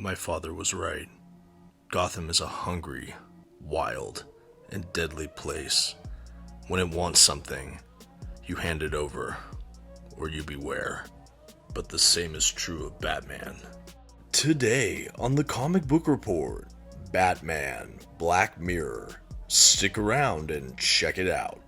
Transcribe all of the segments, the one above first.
My father was right. Gotham is a hungry, wild, and deadly place. When it wants something, you hand it over, or you beware. But the same is true of Batman. Today on the Comic Book Report, Batman, Black Mirror. Stick around and check it out.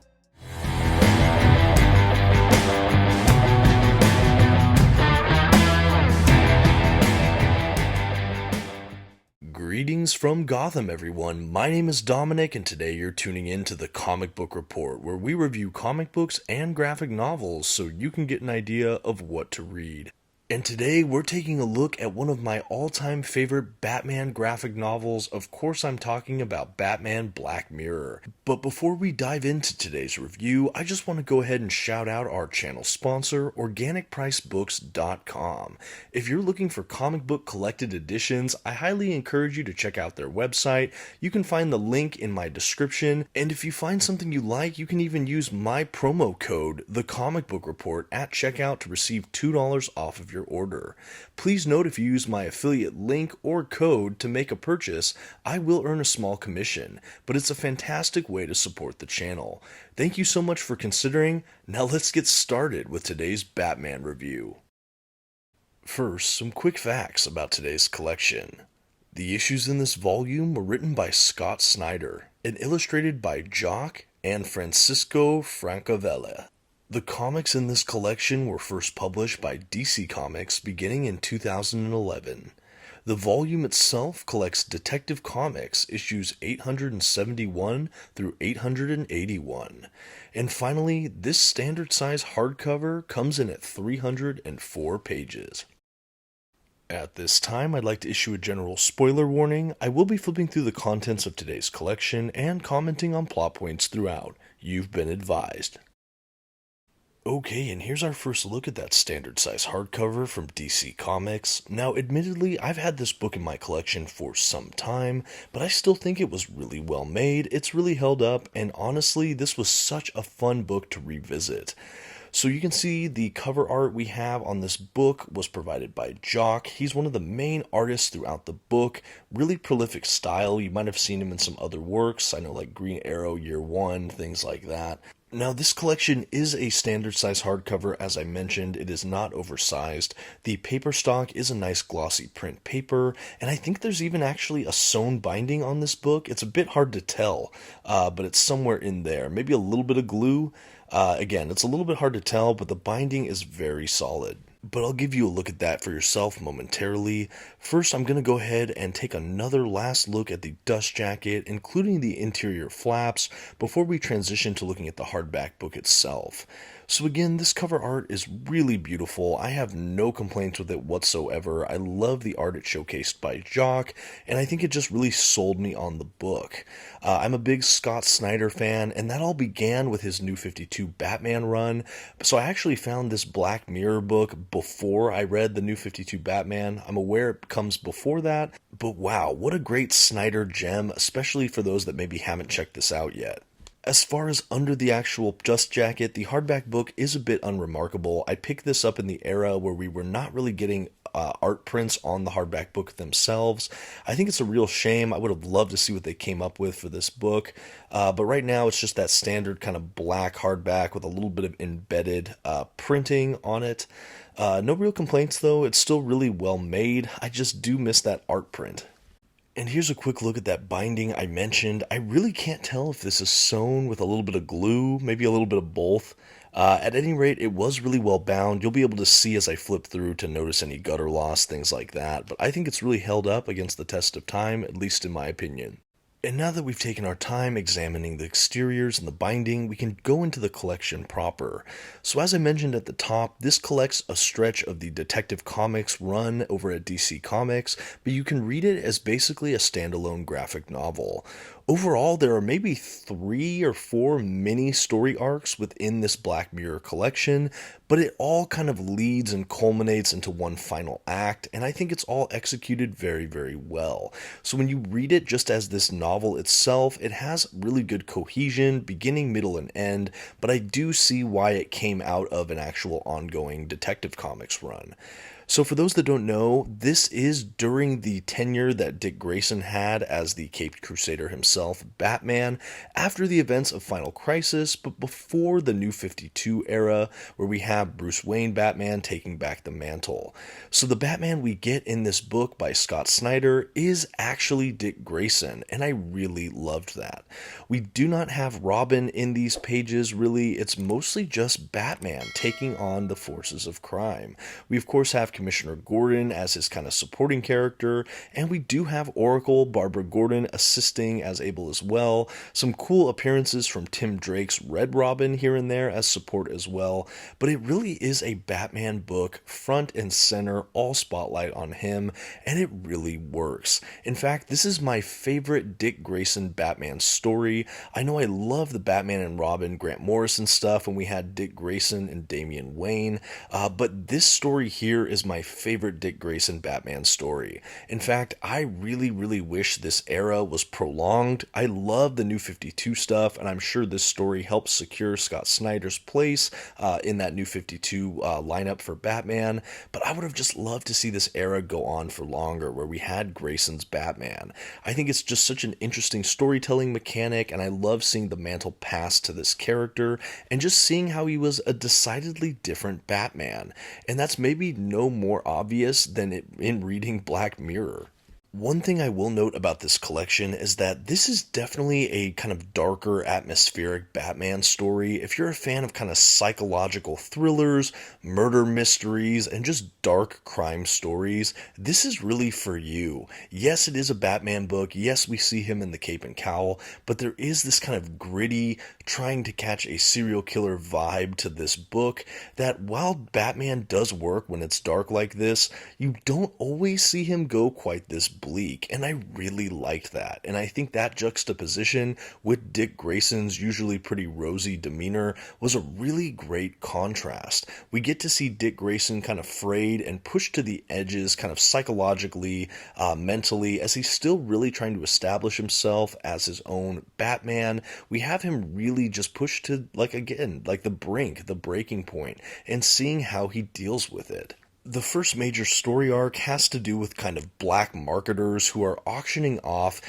Greetings from Gotham, everyone. My name is Dominic, and today you're tuning in to the Comic Book Report, where we review comic books and graphic novels so you can get an idea of what to read. And today we're taking a look at one of my all-time favorite Batman graphic novels. Of course, I'm talking about Batman Black Mirror. But before we dive into today's review, I just want to go ahead and shout out our channel sponsor, OrganicPriceBooks.com. If you're looking for comic book collected editions, I highly encourage you to check out their website. You can find the link in my description, and if you find something you like, you can even use my promo code, TheComicBookReport, at checkout to receive $2 off of your order. Please note, if you use my affiliate link or code to make a purchase, I will earn a small commission, but it's a fantastic way to support the channel. Thank you so much for considering. Now let's get started with today's Batman review. First, some quick facts about today's collection. The issues in this volume were written by Scott Snyder and illustrated by Jock and Francesco Francavilla. The comics in this collection were first published by DC Comics beginning in 2011. The volume itself collects Detective Comics issues 871 through 881. And finally, this standard size hardcover comes in at 304 pages. At this time, I'd like to issue a general spoiler warning. I will be flipping through the contents of today's collection and commenting on plot points throughout. You've been advised. Okay, and here's our first look at that standard size hardcover from DC Comics. Now, admittedly, I've had this book in my collection for some time, but I still think it was really well made. It's really held up, and honestly, this was such a fun book to revisit. So you can see the cover art we have on this book was provided by Jock. He's one of the main artists throughout the book. Really prolific style. You might have seen him in some other works. I know, like Green Arrow Year One, things like that. Now, this collection is a standard size hardcover. As I mentioned, it is not oversized. The paper stock is a nice glossy print paper, and I think there's even actually a sewn binding on this book. It's a bit hard to tell, but it's somewhere in there. Maybe a little bit of glue. Again, it's a little bit hard to tell, but the binding is very solid. But I'll give you a look at that for yourself momentarily. First, I'm going to go ahead and take another last look at the dust jacket, including the interior flaps, before we transition to looking at the hardback book itself. So again, this cover art is really beautiful. I have no complaints with it whatsoever. I love the art it showcased by Jock, and I think it just really sold me on the book. I'm a big Scott Snyder fan, and that all began with his New 52 Batman run. So I actually found this Black Mirror book before I read the New 52 Batman. I'm aware it comes before that, but wow, what a great Snyder gem, especially for those that maybe haven't checked this out yet. As far as under the actual dust jacket, the hardback book is a bit unremarkable. I picked this up in the era where we were not really getting art prints on the hardback book themselves. I think it's a real shame. I would have loved to see what they came up with for this book. But right now it's just that standard kind of black hardback with a little bit of embedded printing on it. No real complaints though. It's still really well made. I just do miss that art print. And here's a quick look at that binding I mentioned. I really can't tell if this is sewn with a little bit of glue, maybe a little bit of both. At any rate, it was really well bound. You'll be able to see as I flip through to notice any gutter loss, things like that. But I think it's really held up against the test of time, at least in my opinion. And now that we've taken our time examining the exteriors and the binding, we can go into the collection proper. So as I mentioned at the top, this collects a stretch of the Detective Comics run over at DC Comics, but you can read it as basically a standalone graphic novel. Overall, there are maybe 3 or 4 mini story arcs within this Black Mirror collection, but it all kind of leads and culminates into one final act, and I think it's all executed very, very well. So when you read it just as this novel itself, it has really good cohesion, beginning, middle, and end, but I do see why it came out of an actual ongoing Detective Comics run. So, for those that don't know, this is during the tenure that Dick Grayson had as the Caped Crusader himself, Batman, after the events of Final Crisis, but before the New 52 era, where we have Bruce Wayne Batman taking back the mantle. So, the Batman we get in this book by Scott Snyder is actually Dick Grayson, and I really loved that. We do not have Robin in these pages, really. It's mostly just Batman taking on the forces of crime. We, of course, have Commissioner Gordon as his kind of supporting character, and we do have Oracle, Barbara Gordon, assisting as able as well. Some cool appearances from Tim Drake's Red Robin here and there as support as well, but it really is a Batman book, front and center, all spotlight on him, and it really works. In fact, this is my favorite Dick Grayson Batman story. I know I love the Batman and Robin Grant Morrison stuff when we had Dick Grayson and Damian Wayne, but this story here is my favorite Dick Grayson Batman story. In fact, I really wish this era was prolonged. I love the New 52 stuff, and I'm sure this story helps secure Scott Snyder's place in that New 52 lineup for Batman, but I would have just loved to see this era go on for longer, where we had Grayson's Batman. I think it's just such an interesting storytelling mechanic, and I love seeing the mantle pass to this character, and just seeing how he was a decidedly different Batman. And that's maybe no more obvious than it in reading Black Mirror. One thing I will note about this collection is that this is definitely a kind of darker, atmospheric Batman story. If you're a fan of kind of psychological thrillers, murder mysteries, and just dark crime stories, this is really for you. Yes, it is a Batman book. Yes, we see him in the cape and cowl, but there is this kind of gritty, trying to catch a serial killer vibe to this book that, while Batman does work when it's dark like this, you don't always see him go quite this bleak, and I really liked that. And I think that juxtaposition with Dick Grayson's usually pretty rosy demeanor was a really great contrast. We get to see Dick Grayson kind of frayed and pushed to the edges kind of psychologically, mentally, as he's still really trying to establish himself as his own Batman. We have him really just pushed to, like, again, like the brink, the breaking point, and seeing how he deals with it. The first major story arc has to do with kind of black marketers who are auctioning off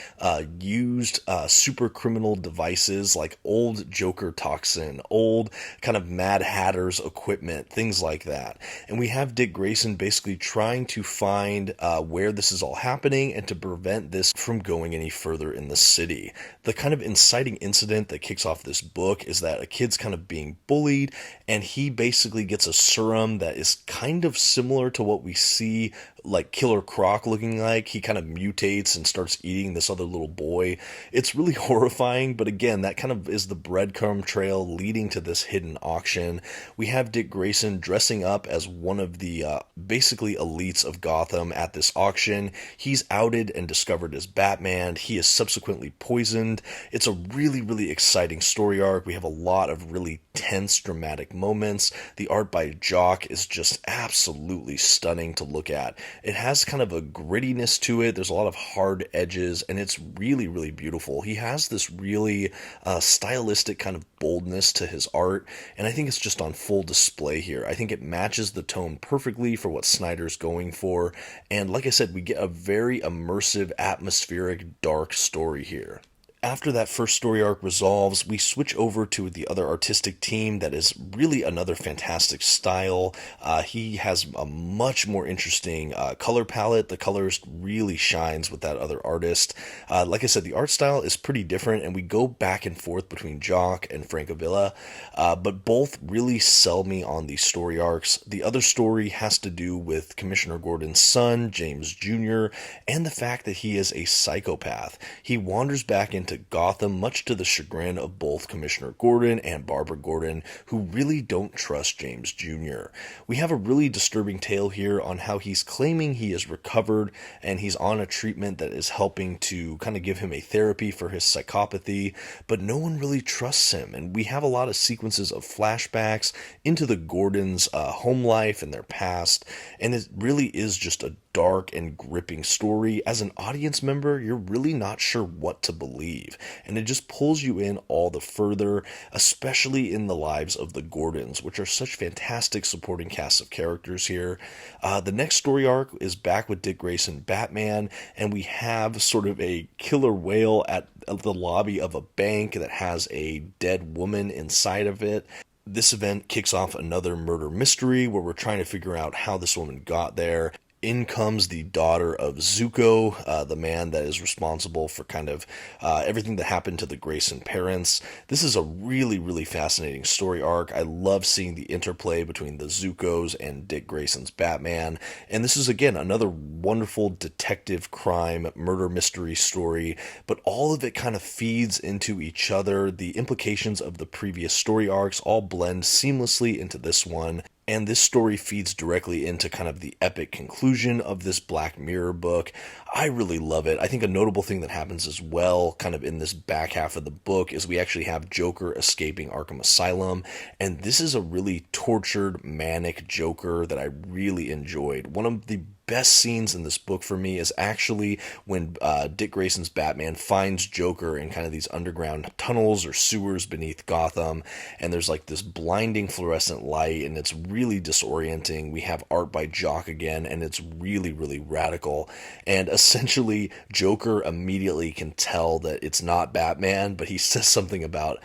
used super criminal devices like old Joker toxin, old kind of Mad Hatter's equipment, things like that. And we have Dick Grayson basically trying to find where this is all happening and to prevent this from going any further in the city. The kind of inciting incident that kicks off this book is that a kid's kind of being bullied, and he basically gets a serum that is kind of similar to what we see like Killer Croc looking like. He kind of mutates and starts eating this other little boy. It's really horrifying, but again, that kind of is the breadcrumb trail leading to this hidden auction. We have Dick Grayson dressing up as one of the basically elites of Gotham at this auction. He's outed and discovered as Batman. He is subsequently poisoned. It's a really exciting story arc. We have a lot of really tense, dramatic moments. The art by Jock is just absolutely stunning to look at. It has kind of a grittiness to it. There's a lot of hard edges, and it's really beautiful. He has this really stylistic kind of boldness to his art, and I think it's just on full display here. I think it matches the tone perfectly for what Snyder's going for, and like I said, we get a very immersive, atmospheric, dark story here. After that first story arc resolves, we switch over to the other artistic team that is really another fantastic style. He has a much more interesting color palette. The colors really shines with that other artist. Like I said, the art style is pretty different, and we go back and forth between Jock and Francavilla, but both really sell me on these story arcs. The other story has to do with Commissioner Gordon's son, James Jr., and the fact that he is a psychopath. He wanders back into Gotham, much to the chagrin of both Commissioner Gordon and Barbara Gordon, who really don't trust James Jr. We have a really disturbing tale here on how he's claiming he is recovered and he's on a treatment that is helping to kind of give him a therapy for his psychopathy, but no one really trusts him, and we have a lot of sequences of flashbacks into the Gordons' home life and their past, and it really is just a dark and gripping story, as an audience member, you're really not sure what to believe. And it just pulls you in all the further, especially in the lives of the Gordons, which are such fantastic supporting casts of characters here. The next story arc is back with Dick Grayson Batman, and we have sort of a killer whale at the lobby of a bank that has a dead woman inside of it. This event kicks off another murder mystery where we're trying to figure out how this woman got there. In comes the daughter of Zuko, the man that is responsible for kind of everything that happened to the Grayson parents. This is a really, really fascinating story arc. I love seeing the interplay between the Zukos and Dick Grayson's Batman. And this is, again, another wonderful detective crime murder mystery story, but all of it kind of feeds into each other. The implications of the previous story arcs all blend seamlessly into this one. And this story feeds directly into kind of the epic conclusion of this Black Mirror book. I really love it. I think a notable thing that happens as well, kind of in this back half of the book, is we actually have Joker escaping Arkham Asylum. And this is a really tortured, manic Joker that I really enjoyed. One of the best scenes in this book for me is actually when Dick Grayson's Batman finds Joker in kind of these underground tunnels or sewers beneath Gotham, and there's like this blinding fluorescent light, and it's really disorienting. We have art by Jock again, and it's really, really radical. And essentially, Joker immediately can tell that it's not Batman, but he says something about,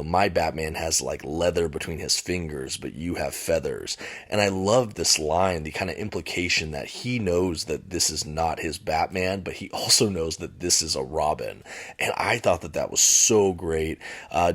my Batman has like leather between his fingers, but you have feathers. And I love this line, the kind of implication that he knows that this is not his Batman, but he also knows that this is a Robin. And I thought that that was so great.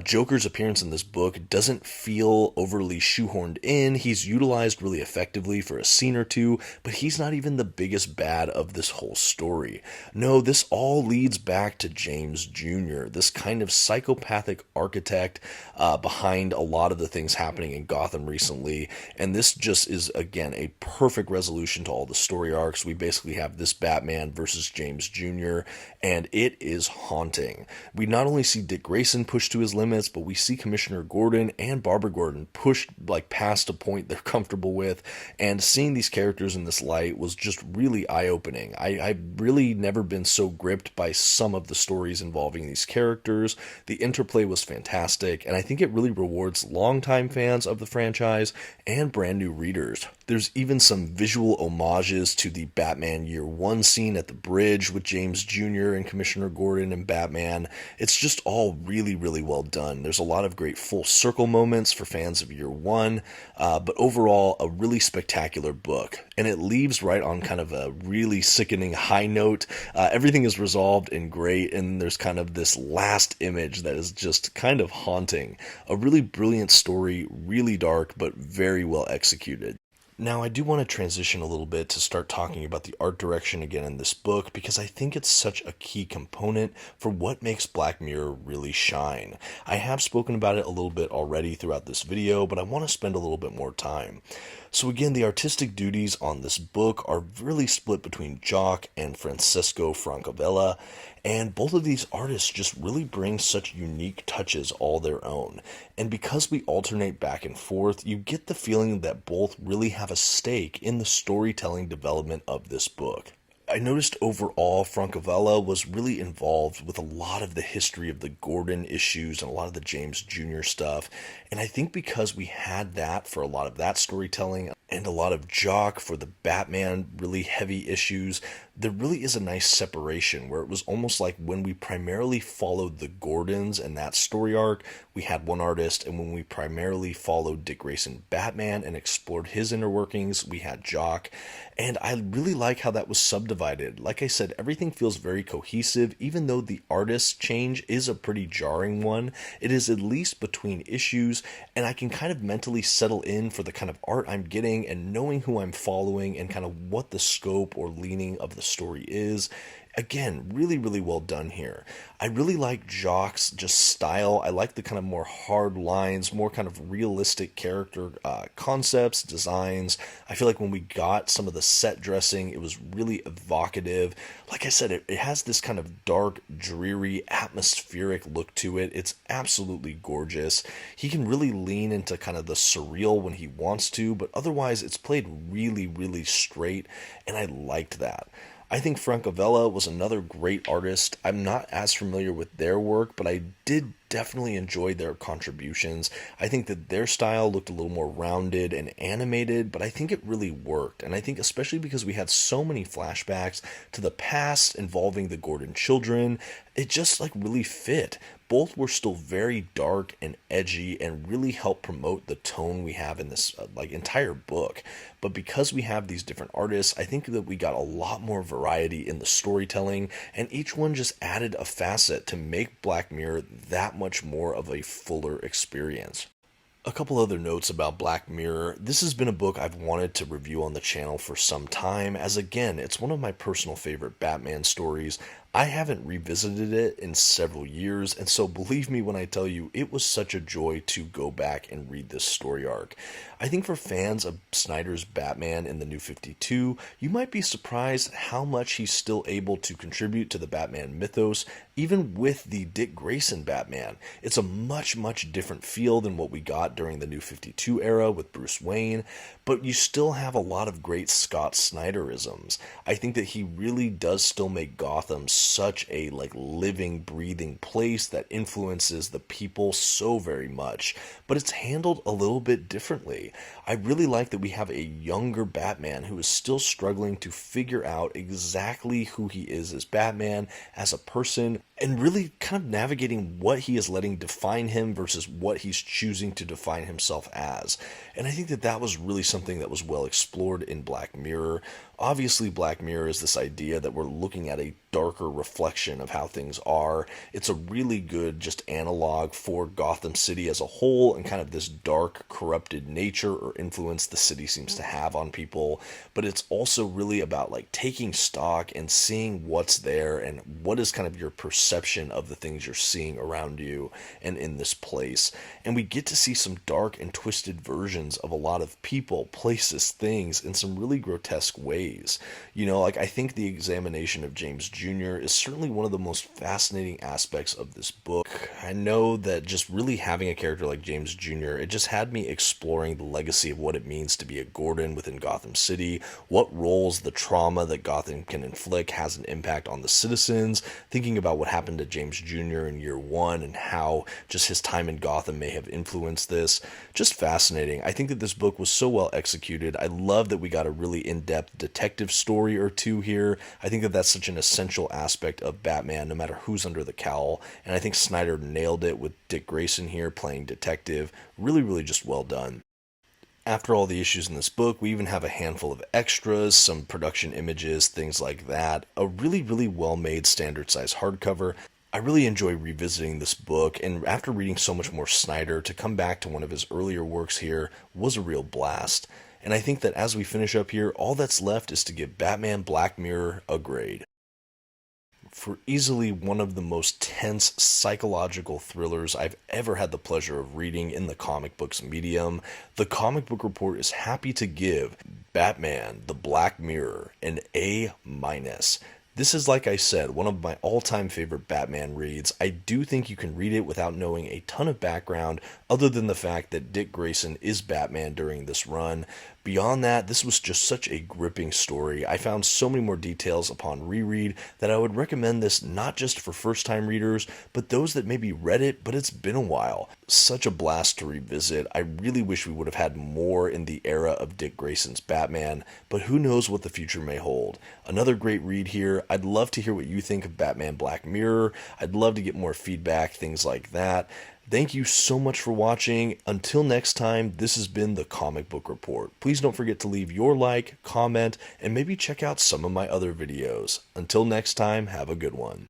Joker's appearance in this book doesn't feel overly shoehorned in. He's utilized really effectively for a scene or two, but he's not even the biggest bad of this whole story. No, this all leads back to James Jr., this kind of psychopathic architect behind a lot of the things happening in Gotham recently. And this just is, again, a perfect resolution to all the story arcs. We basically have this Batman versus James Jr., and it is haunting. We not only see Dick Grayson pushed to his limits, but we see Commissioner Gordon and Barbara Gordon pushed like past a point they're comfortable with, and seeing these characters in this light was just really eye-opening. I've really never been so gripped by some of the stories involving these characters. The interplay was fantastic, and I think it really rewards longtime fans of the franchise and brand new readers. There's even some visual homages to the Batman Year One scene at the bridge with James Jr. and Commissioner Gordon and Batman. It's just all really, really well done. There's a lot of great full circle moments for fans of Year One, but overall, a really spectacular book. And it leaves right on kind of a really sickening high note. Everything is resolved and great, and there's kind of this last image that is just kind of haunting. A really brilliant story, really dark, but very well executed. Now, I do want to transition a little bit to start talking about the art direction again in this book, because I think it's such a key component for what makes Black Mirror really shine. I have spoken about it a little bit already throughout this video, but I want to spend a little bit more time. So again, the artistic duties on this book are really split between Jock and Francesco Francavilla, and both of these artists just really bring such unique touches all their own. And because we alternate back and forth, you get the feeling that both really have a stake in the storytelling development of this book. I noticed overall Francavilla was really involved with a lot of the history of the Gordon issues and a lot of the James Jr. stuff. And I think because we had that for a lot of that storytelling and a lot of Jock for the Batman really heavy issues, there really is a nice separation where it was almost like when we primarily followed the Gordons and that story arc, we had one artist, and when we primarily followed Dick Grayson Batman and explored his inner workings, we had Jock. And I really like how that was subdivided. Like I said, everything feels very cohesive, even though the artist change is a pretty jarring one. It is at least between issues, and I can kind of mentally settle in for the kind of art I'm getting and knowing who I'm following and kind of what the scope or leaning of the story is. Again, really, really well done here. I really like Jock's just style. I like the kind of more hard lines, more kind of realistic character concepts, designs. I feel like when we got some of the set dressing, it was really evocative. Like I said, it has this kind of dark, dreary, atmospheric look to it. It's absolutely gorgeous. He can really lean into kind of the surreal when he wants to, but otherwise it's played really, really straight, and I liked that. I think Francavilla was another great artist. I'm not as familiar with their work, but I did definitely enjoy their contributions. I think that their style looked a little more rounded and animated, but I think it really worked. And I think especially because we had so many flashbacks to the past involving the Gordon children, it just like really fit. Both were still very dark and edgy and really helped promote the tone we have in this like entire book. But because we have these different artists, I think that we got a lot more variety in the storytelling, and each one just added a facet to make Black Mirror that much more of a fuller experience. A couple other notes about Black Mirror. This has been a book I've wanted to review on the channel for some time, as again, it's one of my personal favorite Batman stories. I haven't revisited it in several years, and so believe me when I tell you, it was such a joy to go back and read this story arc. I think for fans of Snyder's Batman in the New 52, you might be surprised how much he's still able to contribute to the Batman mythos, even with the Dick Grayson Batman. It's a much, much different feel than what we got during the New 52 era with Bruce Wayne, but you still have a lot of great Scott Snyderisms. I think that he really does still make Gotham such a like living, breathing place that influences the people so very much, but it's handled a little bit differently. I really like that we have a younger Batman who is still struggling to figure out exactly who he is as Batman, as a person, and really kind of navigating what he is letting define him versus what he's choosing to define himself as. And I think that that was really something that was well explored in Black Mirror. Obviously, Black Mirror is this idea that we're looking at a darker reflection of how things are. It's a really good just analog for Gotham City as a whole and kind of this dark, corrupted nature or influence the city seems to have on people. But it's also really about like taking stock and seeing what's there and what is kind of your perception of the things you're seeing around you and in this place. And we get to see some dark and twisted versions of a lot of people, places, things in some really grotesque ways. You know, like I think the examination of James Jr. is certainly one of the most fascinating aspects of this book. I know that just really having a character like James Jr., it just had me exploring the legacy of what it means to be a Gordon within Gotham City, what roles the trauma that Gotham can inflict has an impact on the citizens, thinking about what happened to James Jr. in year one and how just his time in Gotham may have influenced this. Just fascinating. I think that this book was so well executed. I love that we got a really in-depth detective story or two here. I think that that's such an essential aspect of Batman, no matter who's under the cowl, and I think Snyder nailed it with Dick Grayson here playing detective. Really, really just well done. After all the issues in this book, we even have a handful of extras, some production images, things like that. A really, really well-made standard size hardcover. I really enjoy revisiting this book, and after reading so much more Snyder, to come back to one of his earlier works here was a real blast. And I think that as we finish up here, all that's left is to give Batman Black Mirror a grade. For easily one of the most tense psychological thrillers I've ever had the pleasure of reading in the comic books medium, the Comic Book Report is happy to give Batman the Black Mirror an A-. This is, like I said, one of my all-time favorite Batman reads. I do think you can read it without knowing a ton of background other than the fact that Dick Grayson is Batman during this run. Beyond that, this was just such a gripping story. I found so many more details upon reread that I would recommend this not just for first-time readers, but those that maybe read it, but it's been a while. Such a blast to revisit. I really wish we would have had more in the era of Dick Grayson's Batman, but who knows what the future may hold. Another great read here. I'd love to hear what you think of Batman Black Mirror. I'd love to get more feedback, things like that. Thank you so much for watching. Until next time, this has been the Comic Book Report. Please don't forget to leave your like, comment, and maybe check out some of my other videos. Until next time, have a good one.